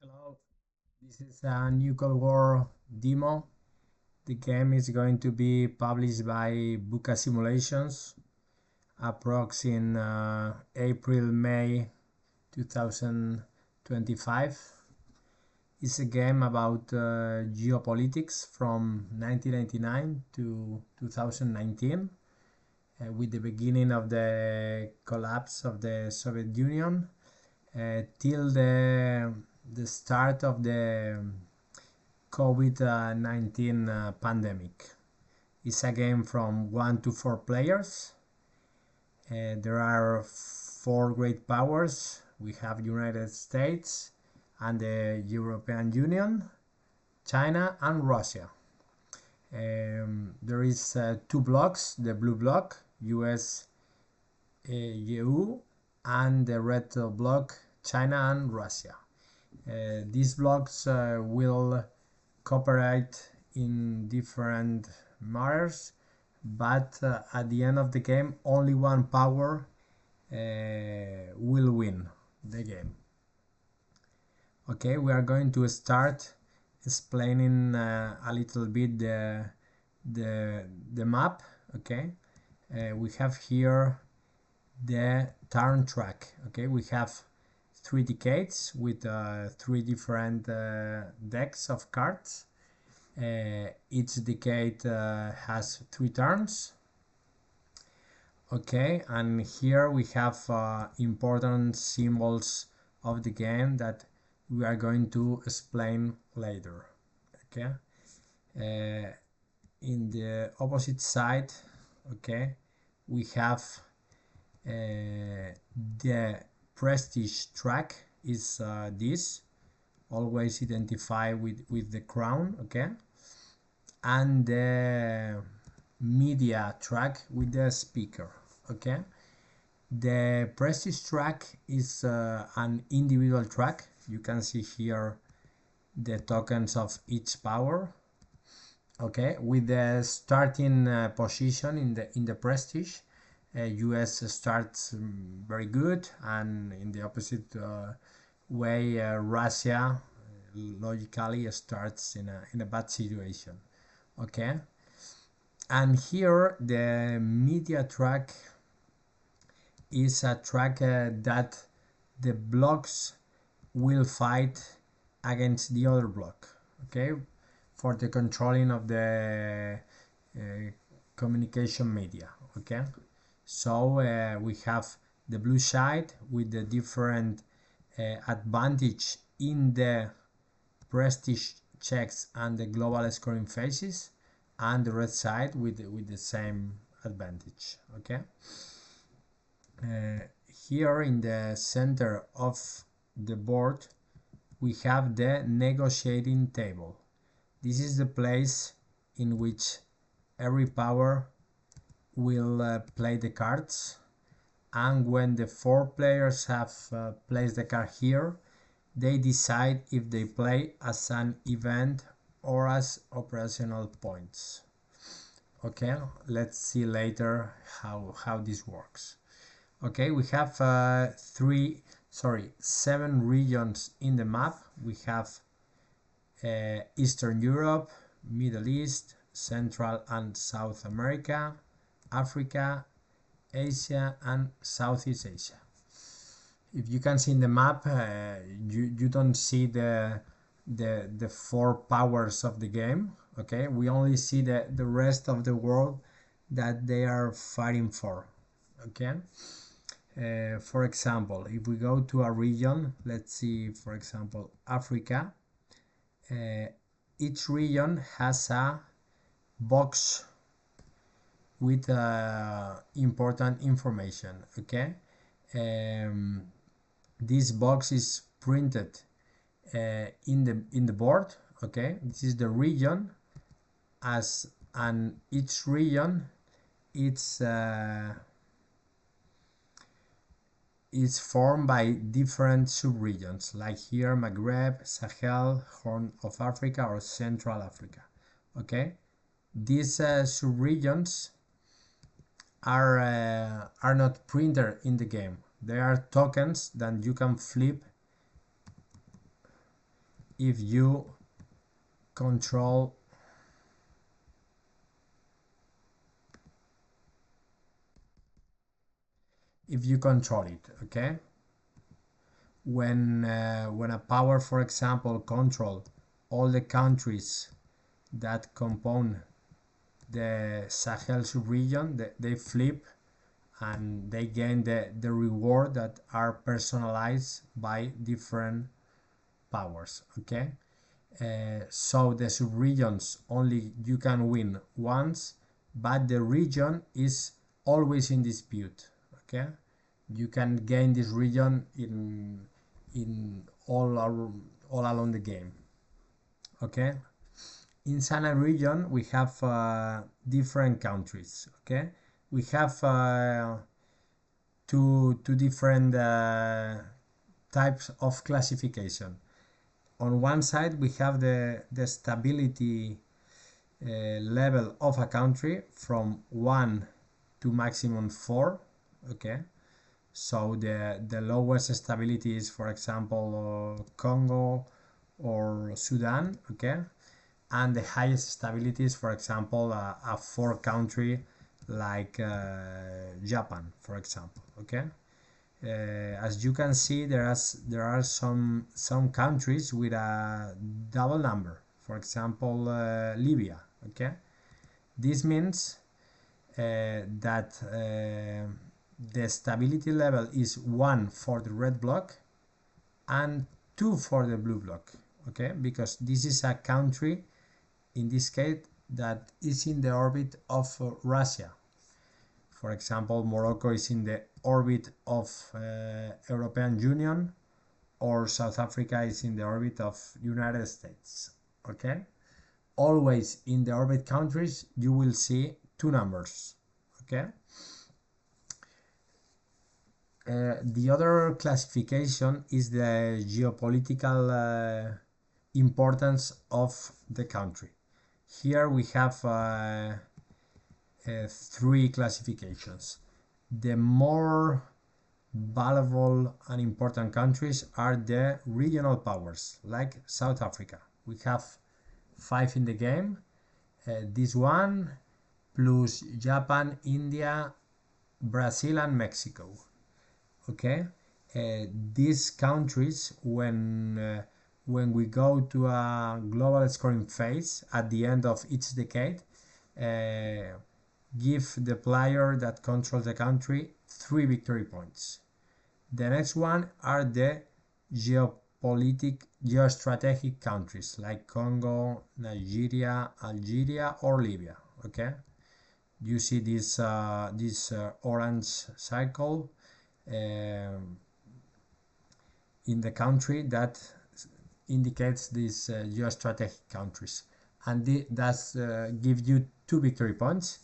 Hello, this is a new Cold War demo. The game is going to be published by VUCA Simulations, approx in April-May 2025. It's a game about geopolitics from 1999 to 2019, with the beginning of the collapse of the Soviet Union till the start of the COVID-19 pandemic. It's a game from 1 to 4 players. There are 4 great powers. We have United States and the European Union, China and Russia. There is 2 blocks, the blue block, US, EU, and the red block, China and Russia. These blocks will cooperate in different matters, but at the end of the game only one power will win the game. Okay, we are going to start explaining a little bit the map. Okay, we have here the turn track. Okay, we have 3 decades with 3 different decks of cards. Each decade has 3 turns. Okay, and here we have important symbols of the game that we are going to explain later. Okay, in the opposite side, okay, we have the prestige track is this, always identify with the crown, okay, and the media track with the speaker. Okay, the prestige track is an individual track. You can see here the tokens of each power. Okay, with the starting position in the prestige, US starts very good, and in the opposite way, Russia logically starts in a bad situation. Okay, and here the media track is a track that the blocks will fight against the other block. Okay, for the controlling of the communication media. Okay, so we have the blue side with the different advantage in the prestige checks and the global scoring phases, and the red side with the same advantage. Okay, here in the center of the board we have the negotiating table. This is the place in which every power will play the cards, and when the 4 players have placed the card here, they decide if they play as an event or as operational points. Okay, let's see later how this works. Okay, we have 7 regions in the map. We have Eastern Europe, Middle East, Central and South America, Africa, Asia and Southeast Asia. If you can see in the map, you don't see the 4 powers of the game. Okay, we only see the rest of the world that they are fighting for. Okay, for example, if we go to a region, let's see, for example, Africa, each region has a box with important information. Okay, this box is printed in the board. Okay, this is the region, and each region it's formed by different subregions, like here Maghreb, Sahel, Horn of Africa or Central Africa. Okay, these subregions are not printed in the game. They are tokens that you can flip if you control it, okay? When a power, for example, control all the countries that compose the Sahel sub-region, they flip and they gain the reward that are personalized by different powers, okay? So the sub-regions only you can win once, but the region is always in dispute, okay? You can gain this region in all along the game, okay? Inside a region we have different countries, okay? We have two different types of classification. On one side we have the stability level of a country from 1 to maximum 4, okay? So the lowest stability is, for example, Congo or Sudan, okay? And the highest stability is, for example, a 4 country like Japan, for example, okay? As you can see, there are some countries with a double number, for example, Libya, okay? This means that the stability level is 1 for the red block and 2 for the blue block, okay? Because this is a country, in this case, that is in the orbit of Russia. For example, Morocco is in the orbit of European Union, or South Africa is in the orbit of United States, okay? Always in the orbit countries you will see 2 numbers, okay? The other classification is the geopolitical importance of the country. Here we have 3 classifications. The more valuable and important countries are the regional powers, like South Africa. We have 5 in the game. This one plus Japan, India, Brazil and Mexico, okay? These countries, when we go to a global scoring phase at the end of each decade, give the player that controls the country 3 victory points. The next one are the geostrategic countries like Congo, Nigeria, Algeria or Libya, okay? You see this orange circle in the country that indicates these geostrategic countries, and that gives you 2 victory points.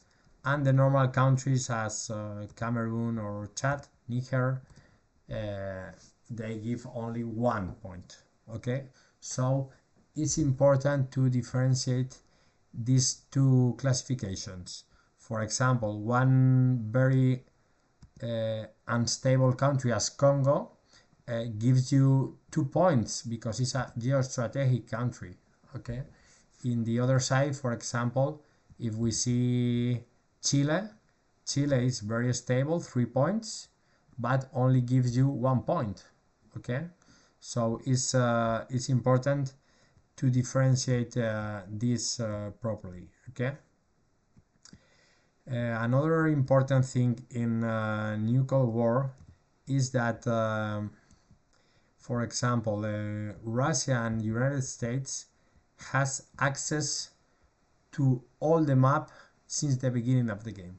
And the normal countries as Cameroon or Chad, Niger, they give only 1 point, okay? So it's important to differentiate these 2 classifications. For example, one very unstable country as Congo gives you 2 points because it's a geostrategic country, okay? In the other side, for example, if we see Chile is very stable, 3 points, but only gives you 1 point, okay? So it's important to differentiate this properly, okay? Another important thing in nuclear war is that, for example, Russia and United States has access to all the map since the beginning of the game.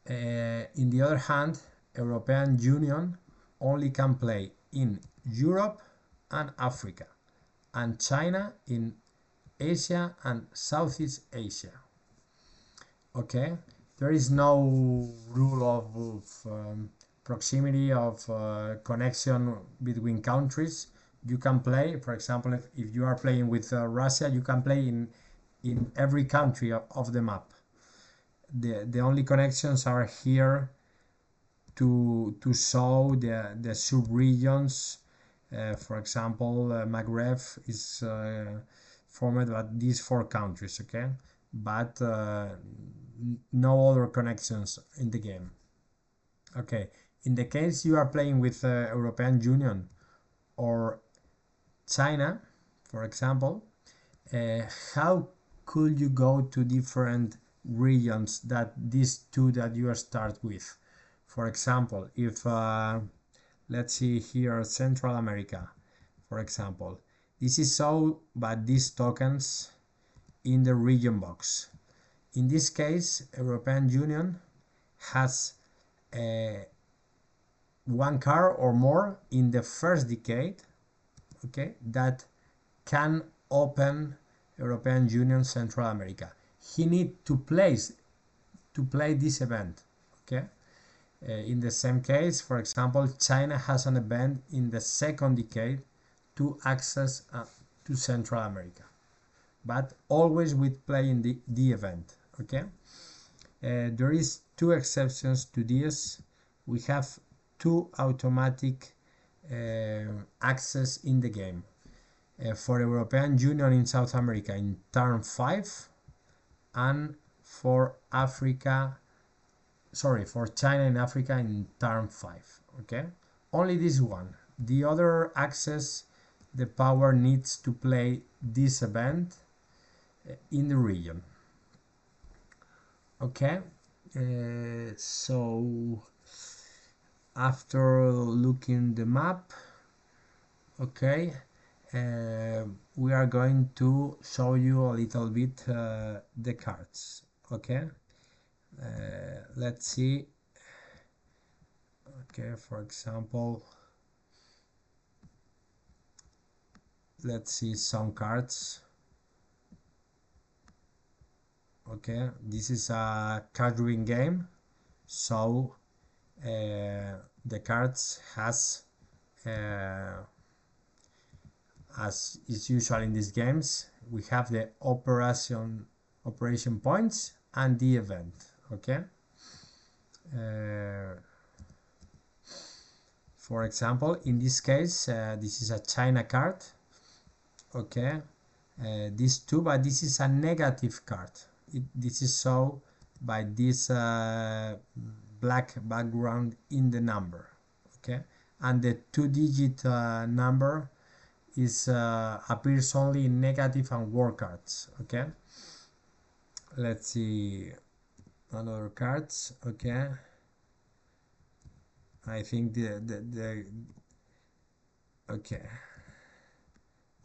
In the other hand, European Union only can play in Europe and Africa, and China in Asia and Southeast Asia, okay? There is no rule of proximity of connection between countries. You can play, for example, if you are playing with Russia, you can play in every country of the map. The only connections are here to show the sub-regions For example, Maghreb is formed by these four countries, okay, but no other connections in the game. Okay, in the case you are playing with European Union or China, for example, how could you go to different regions that these two that you start with? For example, if let's see here Central America, for example, this is so, but these tokens in the region box. In this case, European Union has one car or more in the first decade, okay, that can open European Union Central America. He need to play this event, okay. In the same case, for example, China has an event in the second decade to access to Central America, but always with playing the event, okay. There is two exceptions to this. We have two automatic access in the game. For European Union in South America in turn 5, and for China in Africa in turn 5, okay. Only this one. The other access, the power needs to play this event in the region, okay. So after looking the map, okay, we are going to show you a little bit the cards, okay. Let's see, okay, for example, let's see some cards, okay. This is a card drawing game, so the cards has as is usual in these games, we have the operation points and the event, okay. For example, in this case, this is a China card, okay. These two, but this is a negative card. This is so by this black background in the number, okay, and the two-digit number is appears only in negative and war cards, okay. Let's see another cards, okay. I think the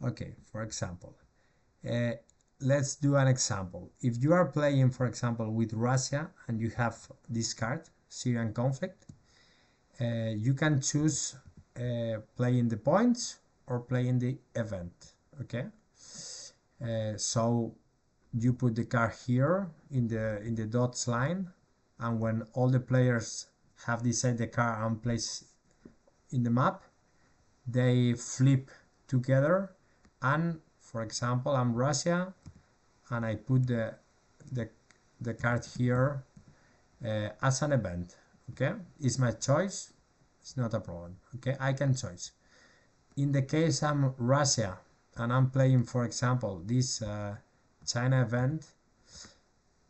okay, for example, let's do an example. If you are playing, for example, with Russia and you have this card, Syrian conflict, you can choose playing the points or playing the event, okay. So you put the card here in the dots line, and when all the players have decided the card and place in the map, they flip together, and for example, I'm Russia and I put the card here as an event, okay. It's my choice, it's not a problem, okay. I can choose. In the case I'm Russia and I'm playing, for example, this China event,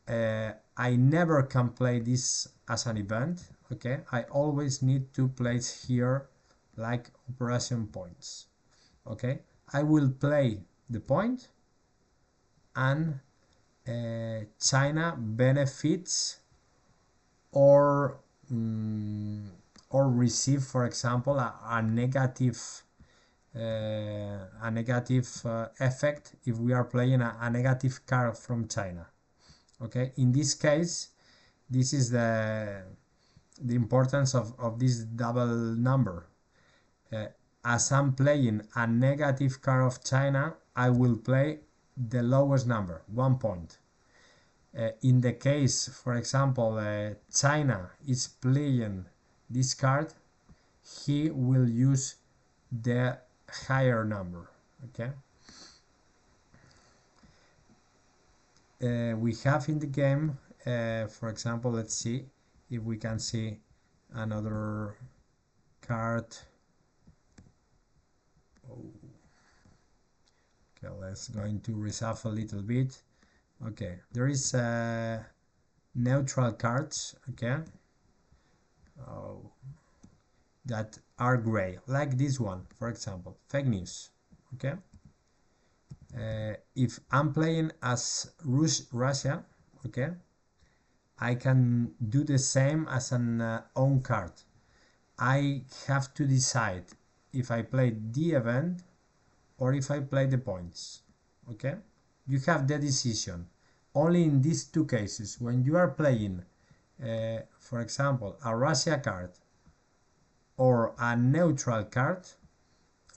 I never can play this as an event, okay. I always need to place here like operation points, okay. I will play the point, and China benefits or receive, for example, a negative effect if we are playing a negative card from China, okay. In this case, this is the importance of this double number. As I'm playing a negative card of China, I will play the lowest number, 1 point. In the case, for example, China is playing this card, he will use the higher number, okay. We have in the game, for example, let's see if we can see another card, Okay, let's going to reshuffle a little bit. Okay, there is neutral cards, okay, that are gray, like this one, for example, fake news, okay. If I'm playing as Russia, okay, I can do the same as an own card. I have to decide if I play the event or if I play the points, okay. You have the decision only in these two cases. When you are playing for example a Russia card or a neutral card,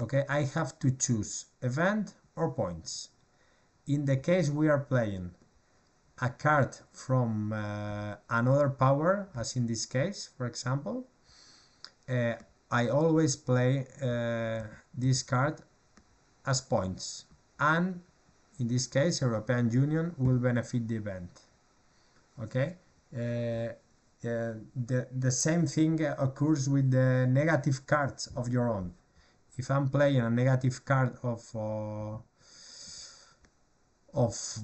okay, I have to choose event or points. In the case we are playing a card from another power, as in this case, for example, I always play this card as points, and in this case European Union will benefit the event, okay. The same thing occurs with the negative cards of your own. If I'm playing a negative card of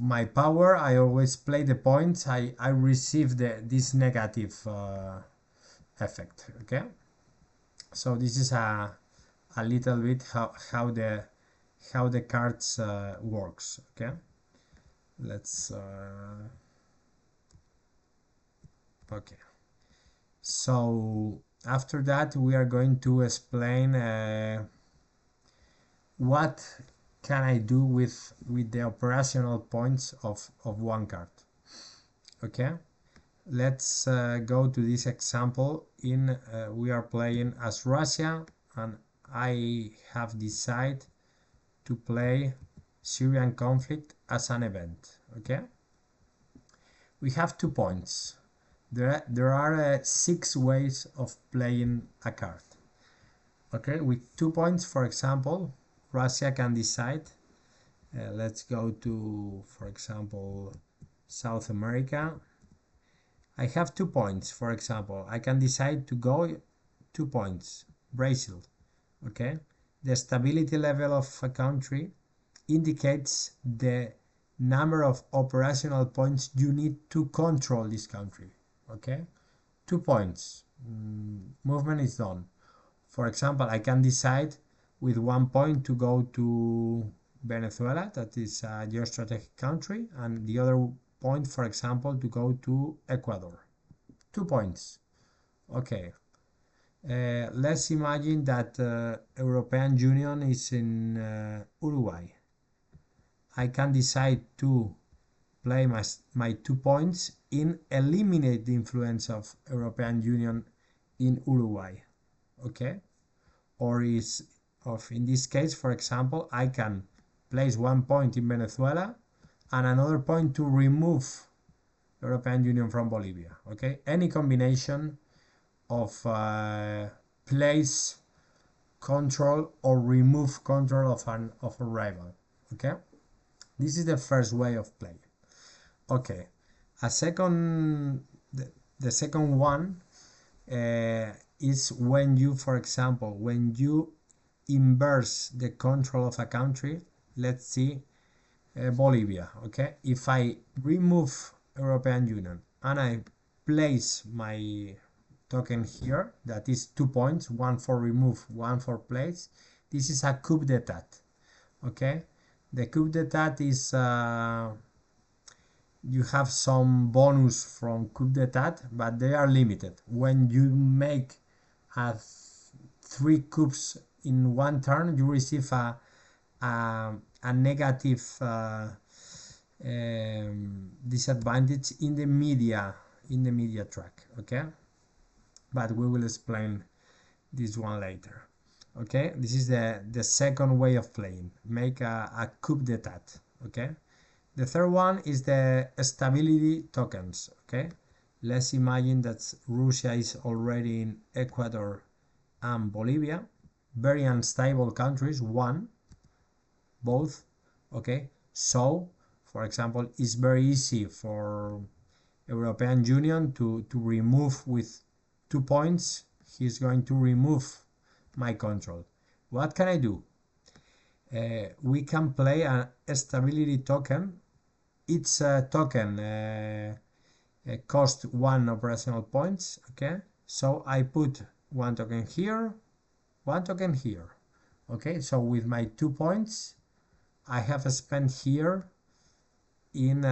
my power, I always play the points. I receive this negative effect, okay. So this is a little bit how the cards works, okay. Let's okay, so after that we are going to explain what can I do with the operational points of one card, okay. Let's go to this example. In we are playing as Russia, and I have decided to play Syrian conflict as an event, okay. We have 2 points. There are 6 ways of playing a card, okay. With 2 points, for example, Russia can decide, let's go to, for example, South America. I have 2 points, for example, I can decide to go 2 points, Brazil, okay. The stability level of a country indicates the number of operational points you need to control this country, okay. 2 points, movement is done. For example, I can decide with 1 point to go to Venezuela, that is a geostrategic country, and the other point, for example, to go to Ecuador. 2 points, okay. Let's imagine that European Union is in Uruguay. I can decide to play my 2 points in eliminate the influence of European Union in Uruguay, okay. Or in this case, for example, I can place 1 point in Venezuela and another point to remove European Union from Bolivia, okay. Any combination of place control or remove control of a rival, okay. This is the first way of playing, okay. The second one is when you, for example, when you inverse the control of a country. Let's see Bolivia, okay. If I remove European Union and I place my token here, that is 2 points, 1 for remove, 1 for place, this is a coup d'etat, okay. The coup d'etat is you have some bonus from coup d'etat, but they are limited. When you make 3 coups in 1 turn, you receive a negative disadvantage in the media track, okay. But we will explain this one later, okay. This is the second way of playing, make a coup d'etat, okay. The third one is the stability tokens, okay. Let's imagine that Russia is already in Ecuador and Bolivia, very unstable countries, both, okay. So, for example, it's very easy for European Union to remove with 2 points. He's going to remove my control. What can I do? we can play a stability token. Each token cost 1 operational points. Okay, so I put one token here, one token here. Okay, so with my 2 points I have spent here in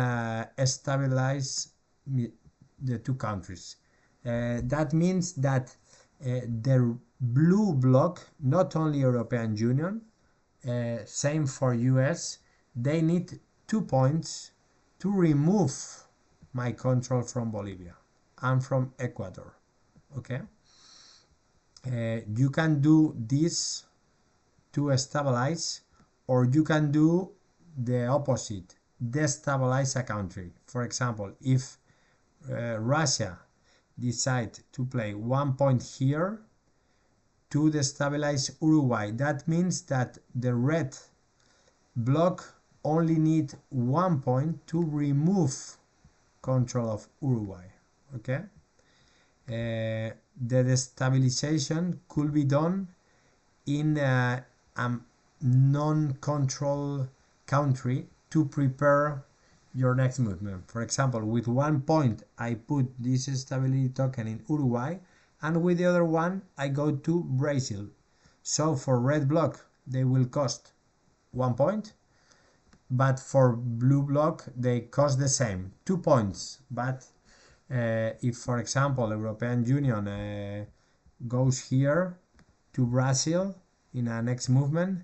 stabilize the two countries. That means that the blue bloc, not only European Union, same for US, they need 2 points to remove my control from Bolivia and from Ecuador. Okay, you can do this to stabilize, or you can do the opposite, destabilize a country. For example, if Russia decide to play 1 point here to destabilize Uruguay, that means that the red bloc only need 1 point to remove control of Uruguay. Okay, the destabilization could be done in a non-control country to prepare your next movement. For example, with 1 point I put this stability token in Uruguay, and with the other one I go to Brazil. So for red bloc they will cost 1 point, but for blue bloc they cost the same, 2 points. But if, for example, European Union goes here to Brazil in a next movement,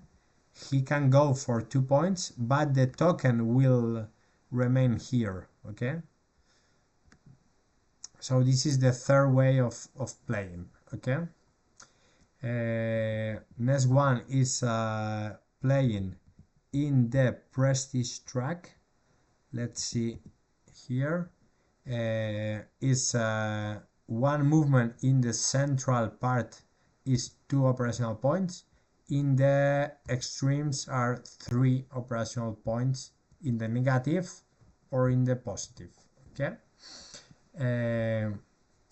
he can go for 2 points, but the token will remain here. Okay, so this is the third way of playing. Okay, next one is playing in the prestige track. Let's see here. Is one movement in the central part is 2 operational points. In the extremes are 3 operational points in the negative or in the positive. Okay,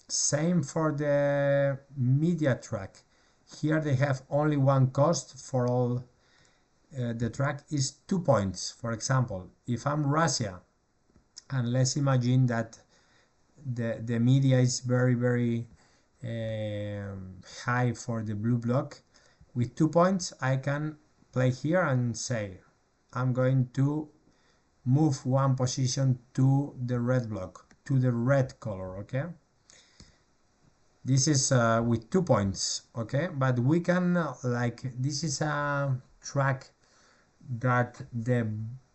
same for the media track. Here they have only one cost for all. The track is 2 points. For example, if I'm Russia, and let's imagine that the media is very high for the blue bloc, with 2 points I can play here and say I'm going to move 1 position to the red bloc, to the red color. Okay, this is with 2 points. Okay, but we can like, this is a track that the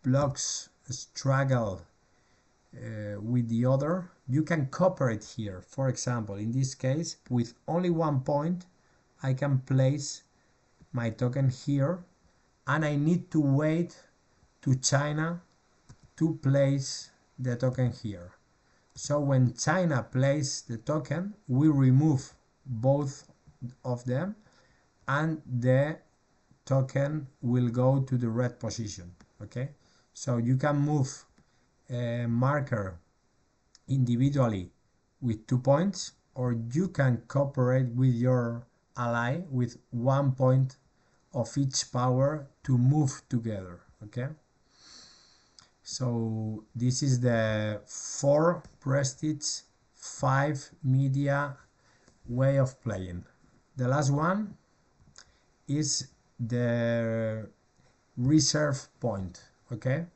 blocks struggle with the other. You can cooperate here. For example, in this case, with only 1 point I can place my token here, and I need to wait to China to place the token here. So when China places the token, we remove both of them and the token will go to the red position. Okay, so you can move a marker individually with 2 points, or you can cooperate with your ally with 1 point of each power to move together. Okay, so this is the 4 prestige, 5 media way of playing. The last one is the reserve point. Okay,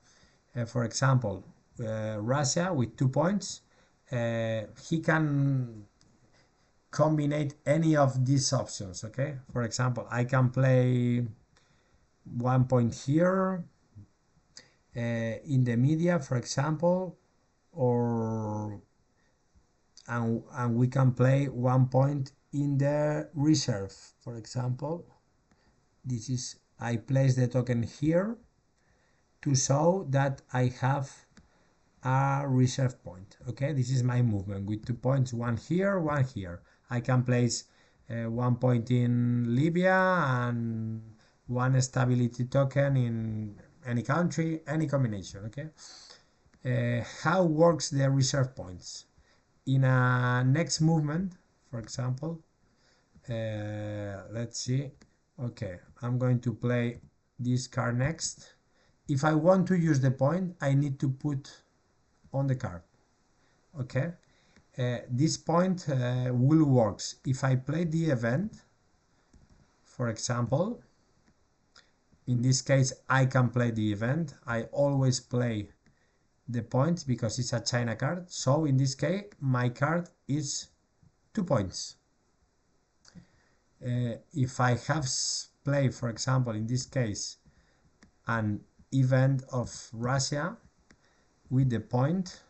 for example, Russia with 2 points, he can combine any of these options. Okay, for example, I can play 1 point here in the media, for example, or and we can play 1 point in the reserve. For example, this is, I place the token here to show that I have a reserve point. Okay, this is my movement with 2 points, 1 here, 1 here. I can place 1 point in Libya and 1 stability token in any country, any combination. Okay, how works the reserve points? In a next movement, for example, let's see. Okay, I'm going to play this card next. If I want to use the point, I need to put on the card. Okay, this point will work if I play the event. For example, in this case, I can play the event. I always play the points because it's a China card. So in this case, my card is 2 points. If I have played, for example, in this case, an event of Russia with the point,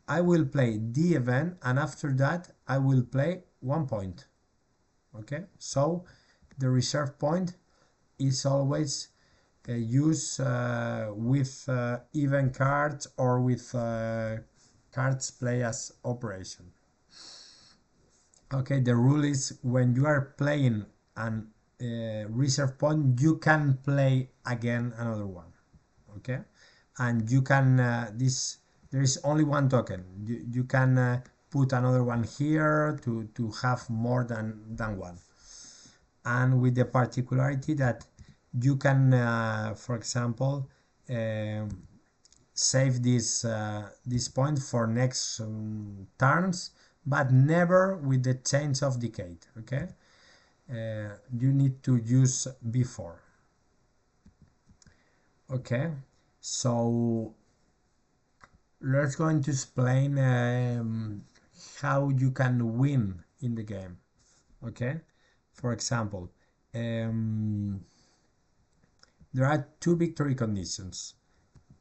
I will play the event, and after that I will play 1 point. Okay, so the reserve point is always used with event cards or with cards play as operation. Okay, the rule is when you are playing an reserve point, you can play again another one. Okay, and you can there is only one token. You can put another one here to have more than one, and with the particularity that you can for example save this point for next turns, but never with the change of decade. Okay, you need to use before. Okay, so let's going to explain how you can win in the game. Okay, for example, there are 2 victory conditions,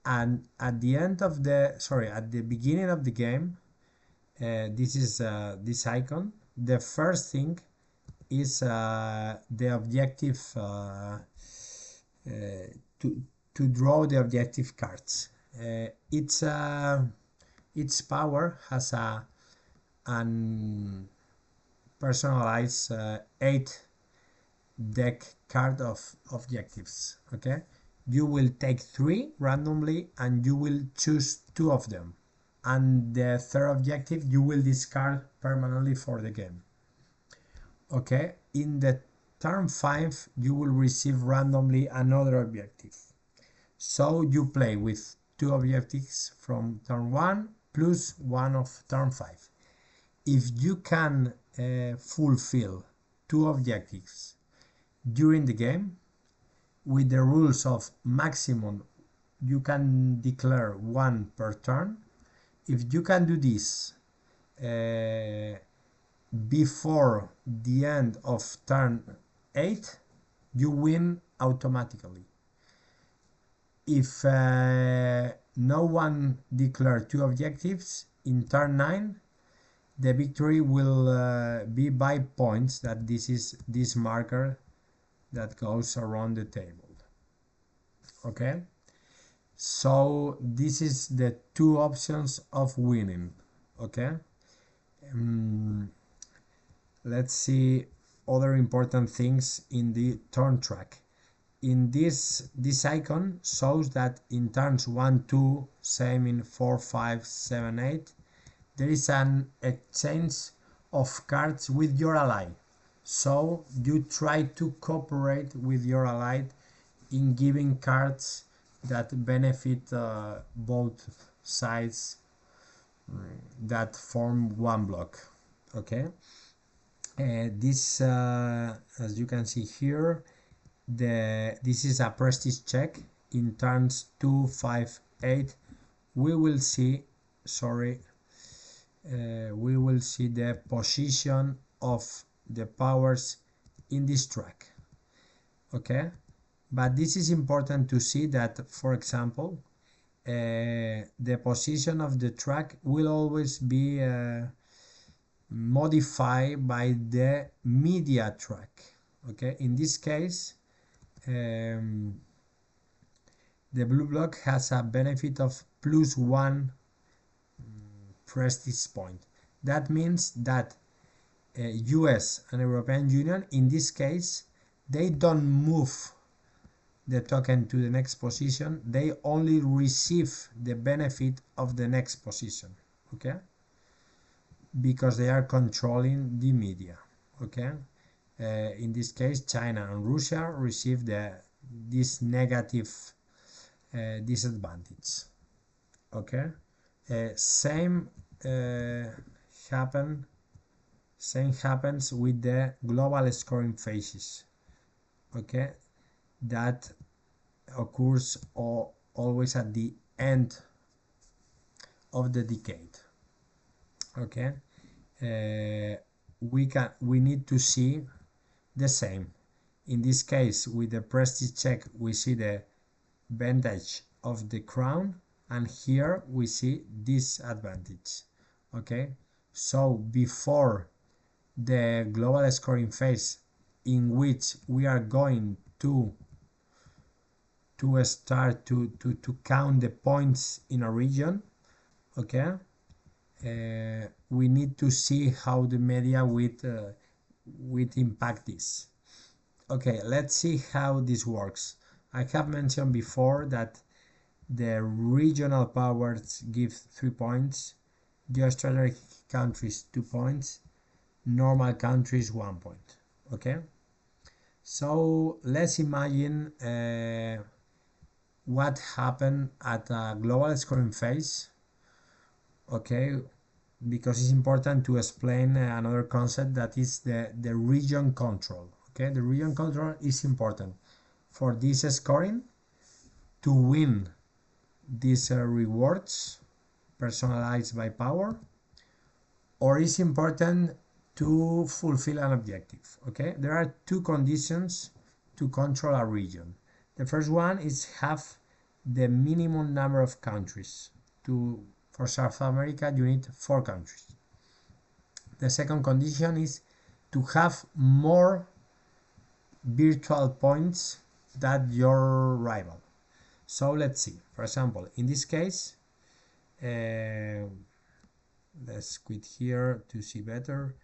and at the end of the at the beginning of the game, this is this icon. The first thing is the objective to draw the objective cards. Its power has an personalized 8 deck card of objectives. Okay, you will take 3 randomly and you will choose 2 of them, and the third objective you will discard permanently for the game. Okay, in the turn 5 you will receive randomly another objective, so you play with 2 objectives from turn 1 plus 1 of turn 5. If you can fulfill 2 objectives during the game, with the rules of maximum you can declare 1 per turn. If you can do this before the end of turn 8, you win automatically. If no one declared 2 objectives in turn 9, the victory will be by points. That this is this marker that goes around the table. Okay, so this is the 2 options of winning. Okay, let's see other important things in the turn track. In this icon shows that in turns 1, 2, same in 4, 5, 7, 8, there is an exchange of cards with your ally. So you try to cooperate with your ally in giving cards that benefit both sides that form one block. Okay, this as you can see here, this is a prestige check. In turns 2, 5, 8 we will see we will see the position of the powers in this track. Okay, but this is important to see that, for example, the position of the track will always be modified by the media track. Okay, in this case the blue block has a benefit of +1 prestige point. That means that US and European Union, in this case, they don't move the token to the next position, they only receive the benefit of the next position. Okay, because they are controlling the media. Okay, in this case China and Russia receive the this negative disadvantage. Okay, same happens with the global scoring phases. Okay, that occurs always at the end of the decade. Okay, we need to see the same. In this case, with the prestige check, we see the vintage of the crown, and here we see this advantage. Okay, so before the global scoring phase, in which we are going to start to count the points in a region, okay, we need to see how the media with impact this. Okay, let's see how this works. I have mentioned before that the regional powers give 3 points, the Australian countries 2 points, normal countries 1 point. Okay, so let's imagine what happened at a global scoring phase. Okay, because it's important to explain another concept, that is the region control. Okay, the region control is important for this scoring to win these rewards personalized by power, or is important to fulfill an objective. Okay, there are two conditions to control a region. The first one is have the minimum number of countries. For South America, you need 4 countries. The second condition is to have more virtual points than your rival. So let's see. For example, in this case, let's quit here to see better.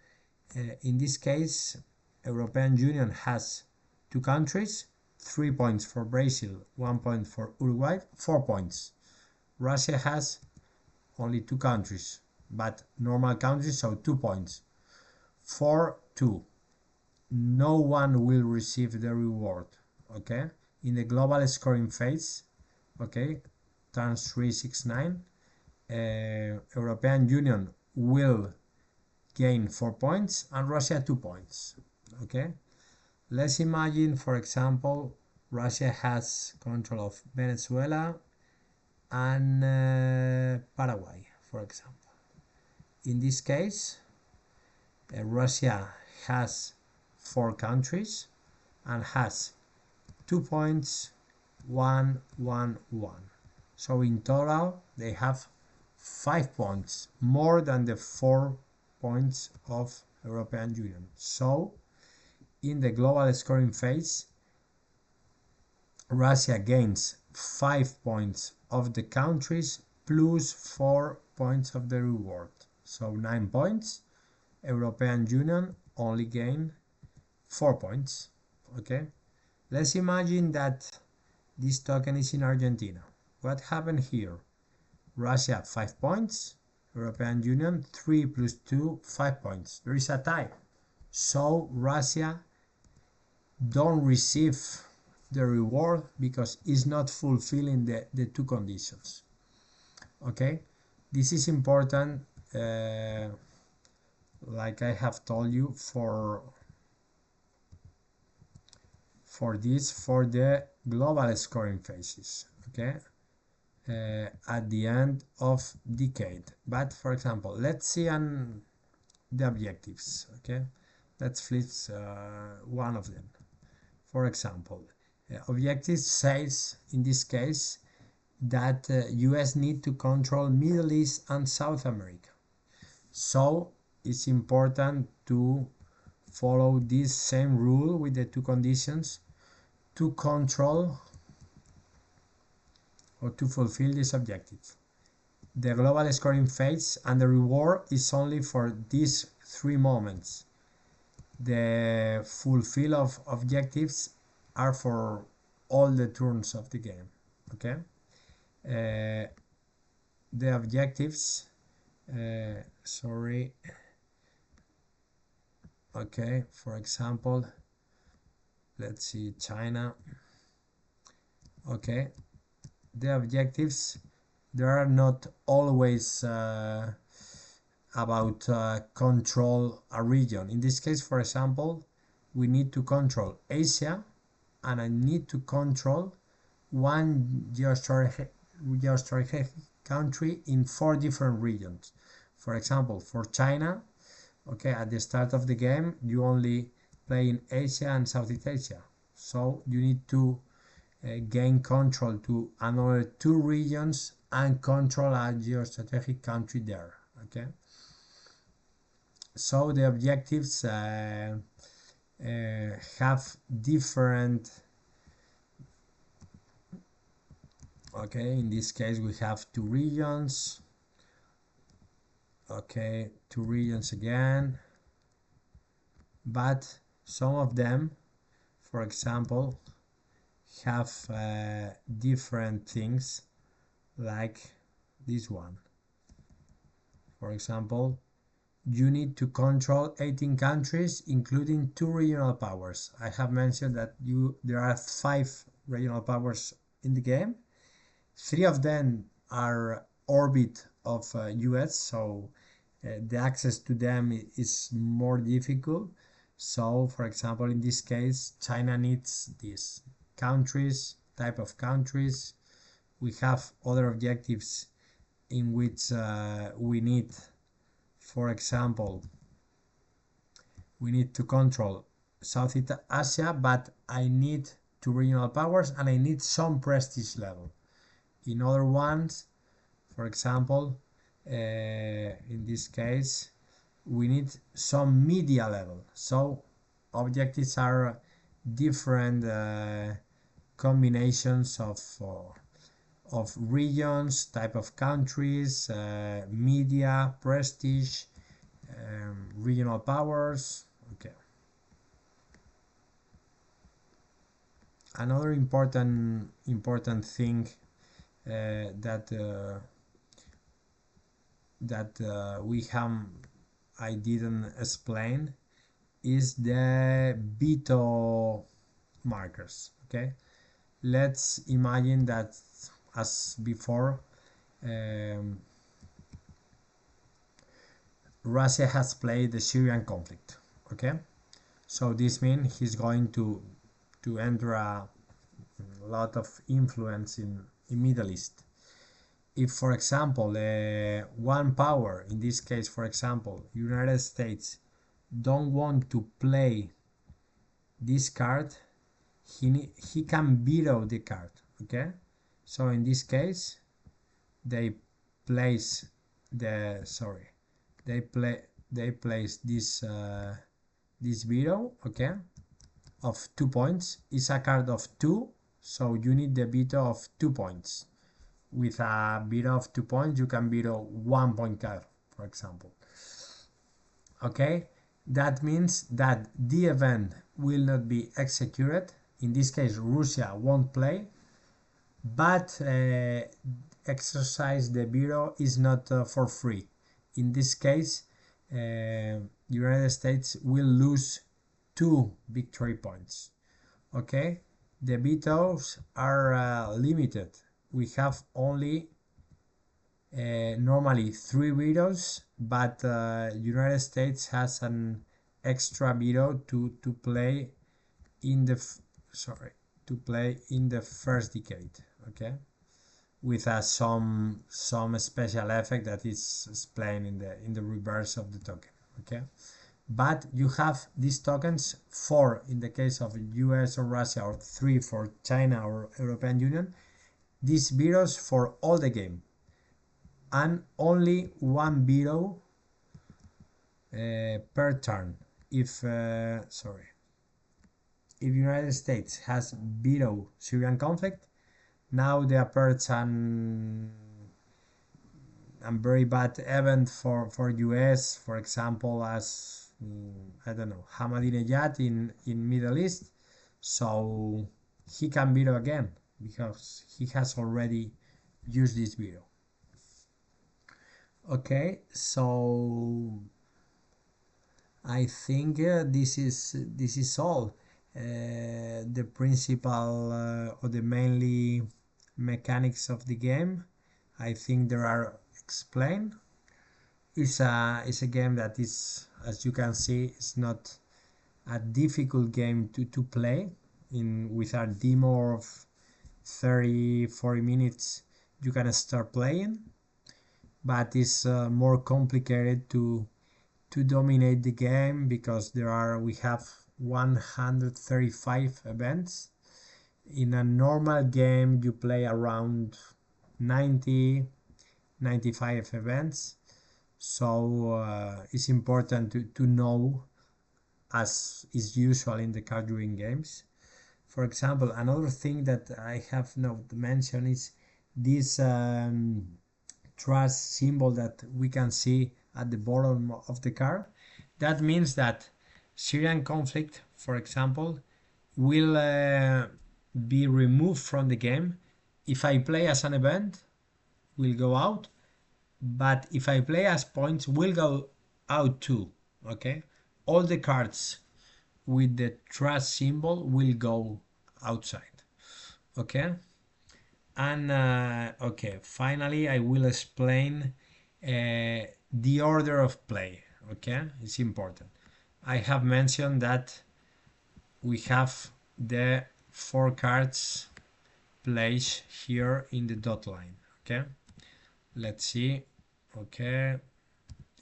In this case, European Union has 2 countries, 3 points for Brazil, 1 point for Uruguay, 4 points. Russia has only 2 countries, but normal countries, so 2 points. 4-2. No one will receive the reward. Okay, in the global scoring phase, okay, turns 369. European Union will gain 4 points and Russia 2 points. Okay, let's imagine, for example, Russia has control of Venezuela and Paraguay, for example. In this case, Russia has 4 countries and has 2 points, 1, 1, 1. So in total, they have 5 points, more than the 4 points of European Union. So in the global scoring phase, Russia gains 5 points of the countries plus 4 points of the reward. So 9 points. European Union only gain 4 points. Okay, let's imagine that this token is in Argentina. What happened here? Russia 5 points, European Union 3 plus 2, 5 points. There is a tie. So Russia don't receive the reward because it's not fulfilling the 2 conditions. Okay, this is important, like I have told you, for the global scoring phases. Okay, at the end of decade. But for example, let's see the objectives. Okay, let's flip one of them. For example, objective says in this case that US need to control Middle East and South America. So it's important to follow this same rule with the 2 conditions to control or to fulfill this objective. The global scoring phase and the reward is only for these 3 moments. The fulfill of objectives are for all the turns of the game. Okay, the objectives, sorry, okay, for example, let's see China. Okay, the objectives, they are not always about control a region. In this case, for example, we need to control Asia, and I need to control one geostrategic country in 4 different regions. For example, for China, okay, at the start of the game, you only play in Asia and Southeast Asia. So you need to gain control to another 2 regions and control a geostrategic country there. Okay. So the objectives have different. Okay, in this case we have 2 regions. Okay, 2 regions again, but some of them, for example, have different things, like this one. For example, you need to control 18 countries, including 2 regional powers. I have mentioned that there are 5 regional powers in the game. 3 of them are orbit of US, so the access to them is more difficult. So, for example, in this case, China needs these countries, type of countries. We have other objectives in which we need, for example, we need to control Southeast Asia, but I need 2 regional powers and I need some prestige level. In other ones, for example, in this case, we need some media level. So objectives are different combinations of regions, type of countries, media, prestige, regional powers. Okay. Another important thing that I didn't explain is the veto markers. Okay, let's imagine that, as before, Russia has played the Syrian conflict. Okay, so this means he's going to enter a lot of influence in Middle East. If, for example, one power, in this case, for example, United States, don't want to play this card, he can veto the card. Okay, so in this case, they place the they place this this veto. Okay, of 2 points. It's a card of 2, so you need the veto of 2 points. With a veto of 2 points, you can veto 1 point card, for example. Okay, that means that the event will not be executed. In this case, Russia won't play, but exercise the veto is not for free. In this case, United States will lose 2 victory points. Okay, the vetoes are limited. We have only normally 3 vetoes, but United States has an extra veto to play in the first decade. Okay, with some special effect that is explained in the reverse of the token. Okay, but you have these tokens, 4 in the case of US or Russia, or 3 for China or European Union. These vetoes for all the game, and only 1 veto per turn. If United States has veto Syrian conflict, now the approach and very bad event for US, for example, as I don't know, Ahmadinejad in Middle East, so he can veto again because he has already used this veto. Okay, so I think this is all. the principal or the mainly mechanics of the game. I think there are explained. It's a game that is, as you can see, it's not a difficult game to play. With a demo of 30-40 minutes you can start playing, but it's more complicated to dominate the game because we have 135 events. In a normal game you play around 90-95 events, so it's important to know, as is usual in the card drawing games. For example, another thing that I have not mentioned is this trust symbol that we can see at the bottom of the card. That means that Syrian conflict, for example, will be removed from the game. If I play as an event, will go out, but if I play as points, will go out too. Okay, all the cards with the trust symbol will go outside. Okay, and okay, finally I will explain the order of play. Okay, it's important. I have mentioned that we have the 4 cards placed here in the dot line. Okay, let's see. Okay,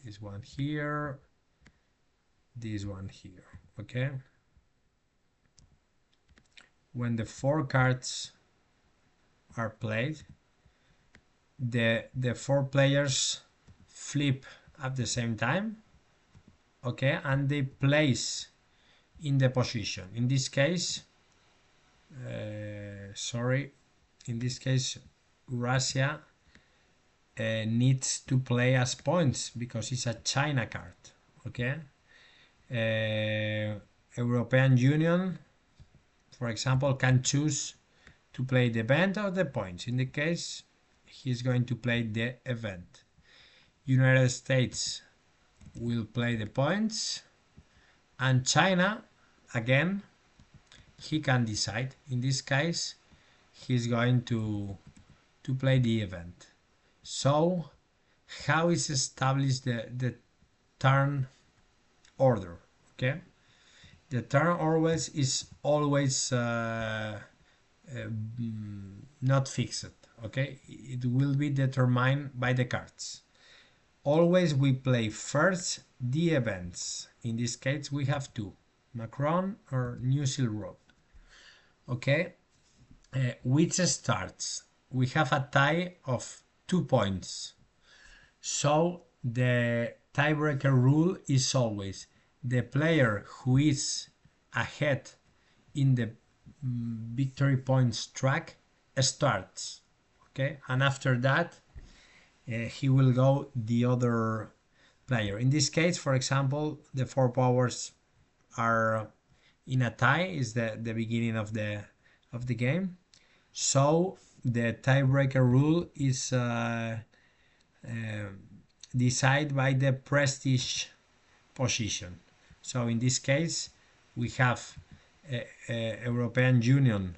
this one here, this one here. Okay, when the 4 cards are played, the 4 players flip at the same time. Okay, and they place in the position. In this case, in this case Russia needs to play as points because it's a China card. Okay, European Union, for example, can choose to play the event or the points. In the case, he's going to play the event. United States will play the points, and China, again, he can decide. In this case, he's going to play the event. So, how is established the turn order? Okay, the turn always is always not fixed. Okay, it will be determined by the cards. Always we play first the events. In this case we have 2, Macron or New Silk Road. Okay, which starts? We have a tie of 2 points, so the tiebreaker rule is always the player who is ahead in the victory points track starts. Okay, and after that he will go the other player. In this case, for example, the 4 powers are in a tie, is the beginning of the game. So the tiebreaker rule is decided by the prestige position. So in this case we have European Union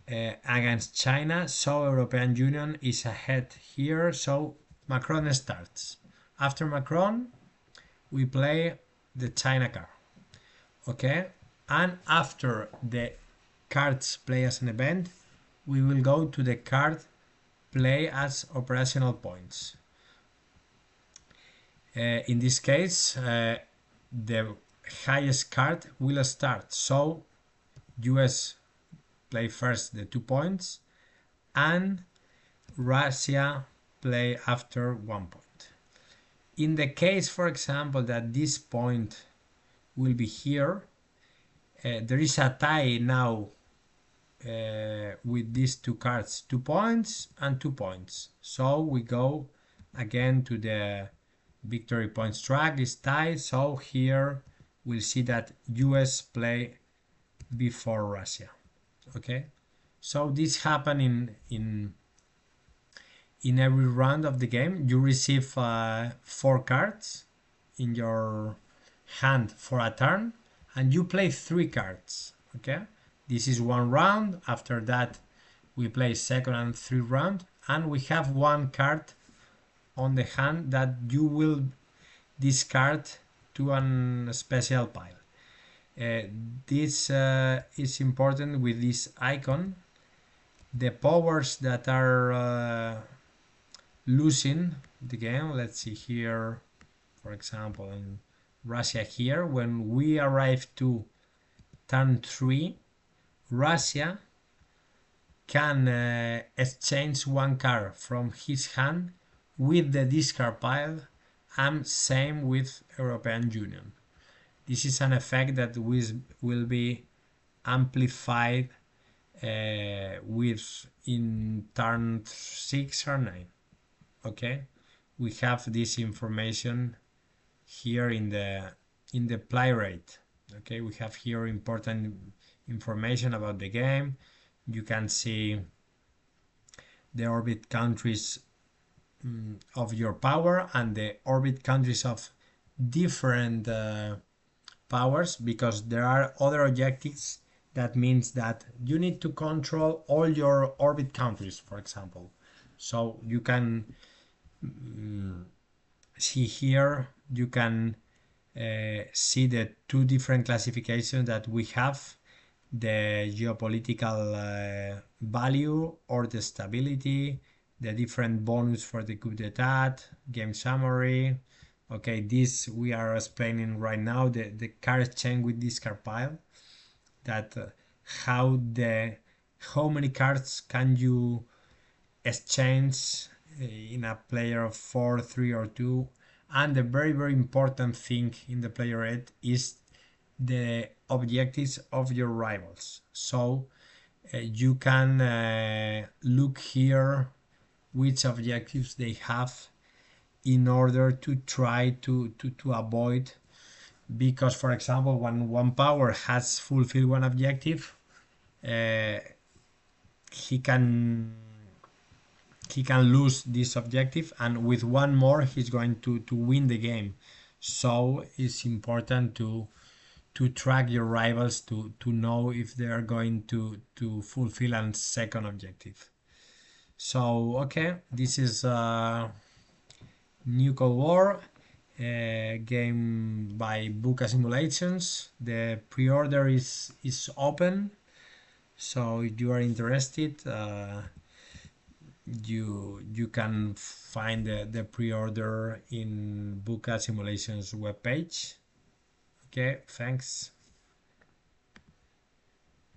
against China, so European Union is ahead here, so Macron starts. After Macron we play the China card. Okay, and after the cards play as an event we will go to the card play as operational points. In this case the highest card will start, so US play first the 2 points and Russia play after 1 point. In the case, for example, that this point will be here, there is a tie now with these 2 cards, 2 points and 2 points. So we go again to the victory points track, is tied, so here we'll see that US play before Russia. Okay, so this happens in every round of the game. You receive 4 cards in your hand for a turn, and you play 3 cards. Okay, this is one round. After that we play second and third round, and we have 1 card on the hand that you will discard to a special pile. This is important with this icon. The powers that are losing the game, let's see here, for example, in Russia here, when we arrive to turn 3, Russia can exchange 1 card from his hand with the discard pile, and same with European Union. This is an effect that will be amplified with in turn 6 or 9. Okay, we have this information here in the play rate. Okay, we have here important information about the game. You can see the orbit countries of your power and the orbit countries of different powers, because there are other objectives. That means that you need to control all your orbit countries, for example. So you can see here, you can see the 2 different classifications that we have: the geopolitical value or the stability, the different bonus for the coup d'etat, game summary. Okay, this we are explaining right now, the card exchange with discard pile, that how many cards can you exchange in a player of 4, 3 or 2. And the very important thing in the player 8 is the objectives of your rivals. So you can look here which objectives they have in order to try to avoid, because for example when one power has fulfilled one objective, he can lose this objective, and with one more he's going to win the game. So it's important to track your rivals to know if they are going to fulfill a second objective. So okay, this is New Cold War game by VUCA Simulations. The pre-order is open, so if you are interested, you can find the pre-order in VUCA Simulations webpage. Okay, thanks.